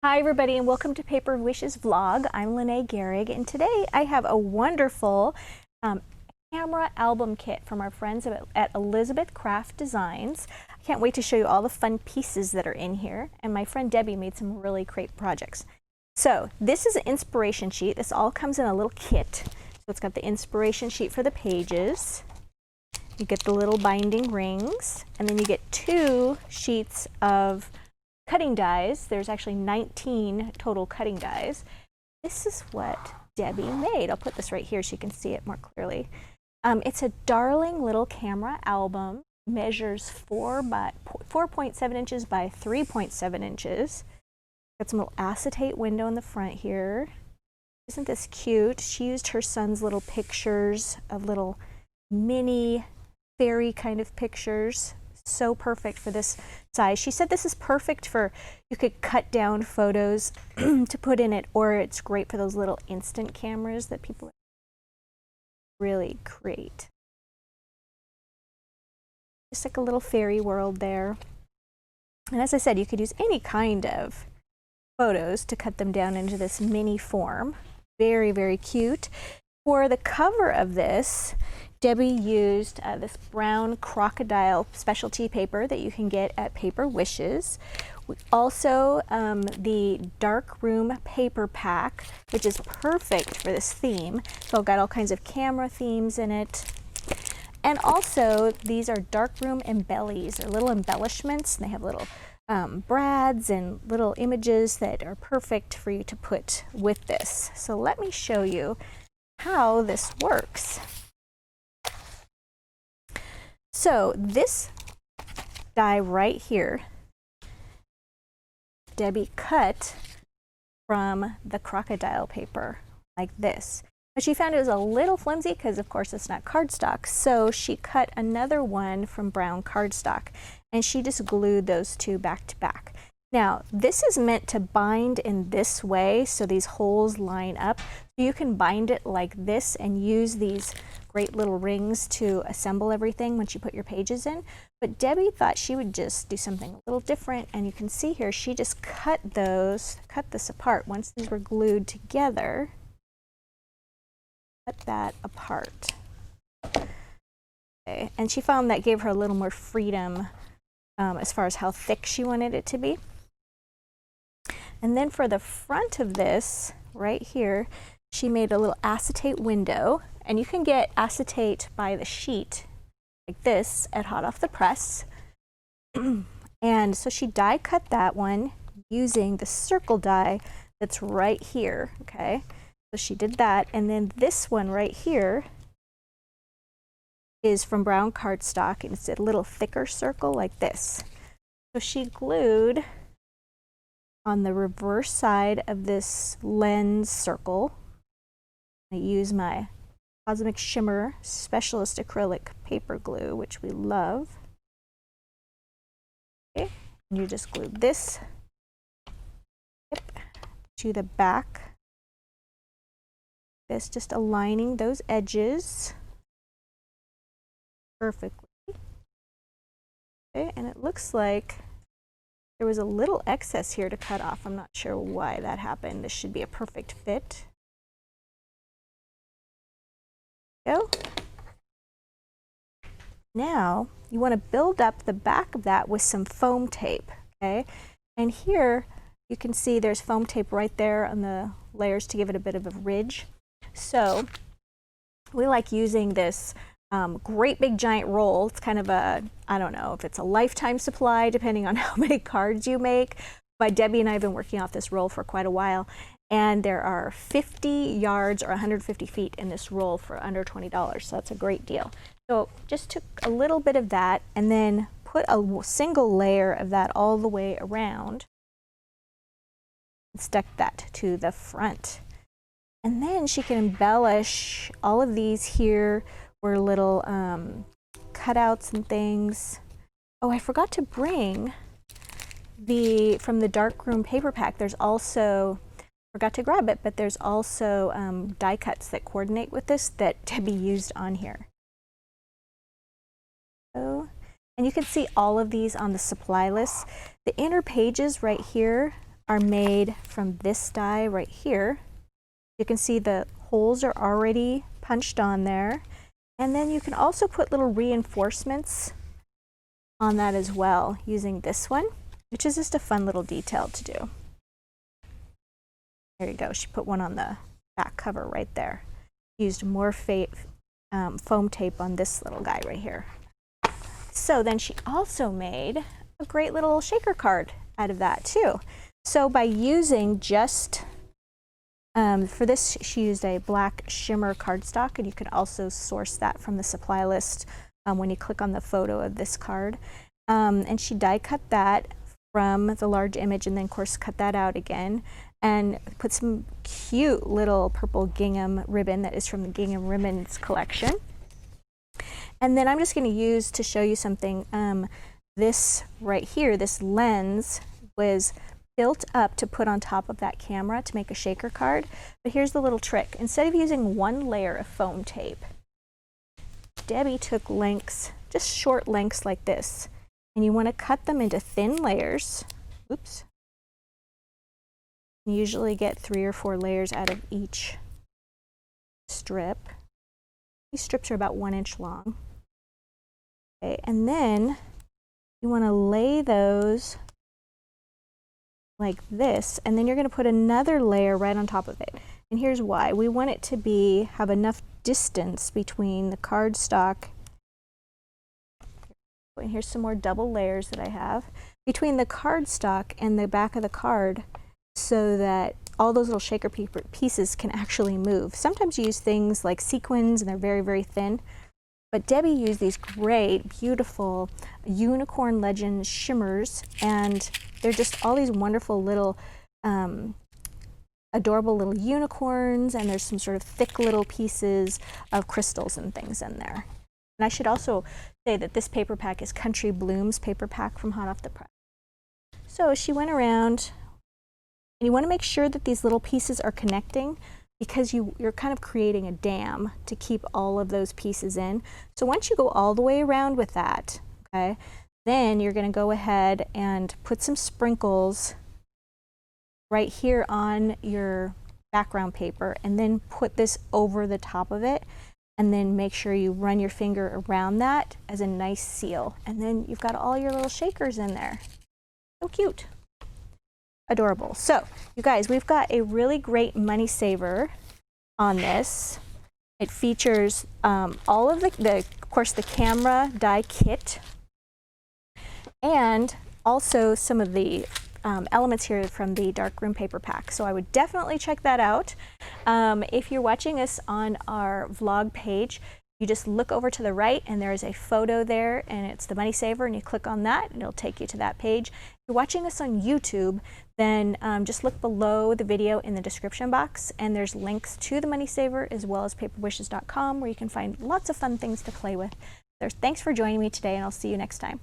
Hi everybody and welcome to Paper Wishes vlog. I'm Lene Gehrig and today I have a wonderful camera album kit from our friends at Elizabeth Craft Designs. I can't wait to show you all the fun pieces that are in here, and my friend Debbie made some really great projects. So this is an inspiration sheet. This all comes in a little kit. So it's got the inspiration sheet for the pages. You get the little binding rings, and then you get 2 sheets of cutting dies. There's actually 19 total cutting dies. This is what Debbie made. I'll put this right here so you can see it more clearly. It's a darling little camera album. Measures 4.7 inches by 3.7 inches. Got some little acetate window in the front here. Isn't this cute? She used her son's little pictures of little mini fairy kind of pictures. So perfect for this size. She said this is perfect for, you could cut down photos to put in it, or it's great for those little instant cameras that people really great. Just like a little fairy world there. And as I said, you could use any kind of photos to cut them down into this mini form. Very, very cute. For the cover of this, Debbie used this brown crocodile specialty paper that you can get at Paper Wishes. Also, the dark room paper pack, which is perfect for this theme. So I've got all kinds of camera themes in it. And also, these are dark room embellies, or little embellishments. And they have little brads and little images that are perfect for you to put with this. So let me show you how this works. So this die right here, Debbie cut from the crocodile paper like this. But she found it was a little flimsy because of course it's not cardstock. So she cut another one from brown cardstock and she just glued those 2 back to back. Now this is meant to bind in this way so these holes line up. You can bind it like this and use these great little rings to assemble everything once you put your pages in. But Debbie thought she would just do something a little different, and you can see here she just cut this apart. Once these were glued together, cut that apart. Okay. And she found that gave her a little more freedom as far as how thick she wanted it to be. And then for the front of this, right here, she made a little acetate window. And you can get acetate by the sheet like this at Hot Off the Press. And so she die cut that one using the circle die that's right here, okay? So she did that, and then this one right here is from brown cardstock, and it's a little thicker circle like this. So she glued on the reverse side of this lens circle. I use my Cosmic Shimmer Specialist Acrylic Paper Glue, which we love. Okay, and you just glue this to the back. This just aligning those edges perfectly. Okay, and it looks like there was a little excess here to cut off. I'm not sure why that happened. This should be a perfect fit. Go. Now you want to build up the back of that with some foam tape, okay? And here you can see there's foam tape right there on the layers to give it a bit of a ridge. So we like using this great big giant roll. It's kind of a, I don't know if it's a lifetime supply depending on how many cards you make, but Debbie and I have been working off this roll for quite a while. And there are 50 yards or 150 feet in this roll for under $20, so that's a great deal. So just took a little bit of that and then put a single layer of that all the way around and stuck that to the front. And then she can embellish all of these here were little cutouts and things. Oh, I forgot to bring from the darkroom paper pack. There's also, forgot to grab it, but there's also die cuts that coordinate with this that Debbie used on here. So, and you can see all of these on the supply list. The inner pages right here are made from this die right here. You can see the holes are already punched on there. And then you can also put little reinforcements on that as well using this one, which is just a fun little detail to do. There you go. She put one on the back cover right there. Used more foam tape on this little guy right here. So then she also made a great little shaker card out of that too. So by using just, for this she used a black shimmer cardstock, and you can also source that from the supply list when you click on the photo of this card. And she die cut that from the large image, and then of course cut that out again and put some cute little purple gingham ribbon that is from the Gingham Ribbons collection. And then I'm just going to use to show you something, this right here, this lens was built up to put on top of that camera to make a shaker card. But here's the little trick. Instead of using one layer of foam tape, Debbie took lengths, just short lengths like this, and you want to cut them into thin layers. Oops. You usually get 3 or 4 layers out of each strip. These strips are about 1 inch long. Okay, and then you want to lay those like this, and then you're going to put another layer right on top of it. And here's why. We want it to have enough distance between the cardstock, and here's some more double layers that I have, between the cardstock and the back of the card, so that all those little shaker paper pieces can actually move. Sometimes you use things like sequins and they're very, very thin, but Debbie used these great, beautiful unicorn legend shimmers, and they're just all these wonderful little adorable little unicorns, and there's some sort of thick little pieces of crystals and things in there. And I should also say that this paper pack is Country Blooms paper pack from hot off the press. So she went around, and you want to make sure that these little pieces are connecting, because you're kind of creating a dam to keep all of those pieces in. So once you go all the way around with that, okay, then you're going to go ahead and put some sprinkles right here on your background paper, and then put this over the top of it, and then make sure you run your finger around that as a nice seal. And then you've got all your little shakers in there. So cute. Adorable. So you guys, we've got a really great money saver on this. It features all of of course, the camera die kit, and also some of the elements here from the darkroom paper pack. So I would definitely check that out. If you're watching us on our vlog page, you just look over to the right, and there is a photo there, and it's the money saver, and you click on that and it'll take you to that page. If you're watching us on YouTube, then just look below the video in the description box, and there's links to the money saver as well as paperwishes.com, where you can find lots of fun things to play with. Thanks for joining me today, and I'll see you next time.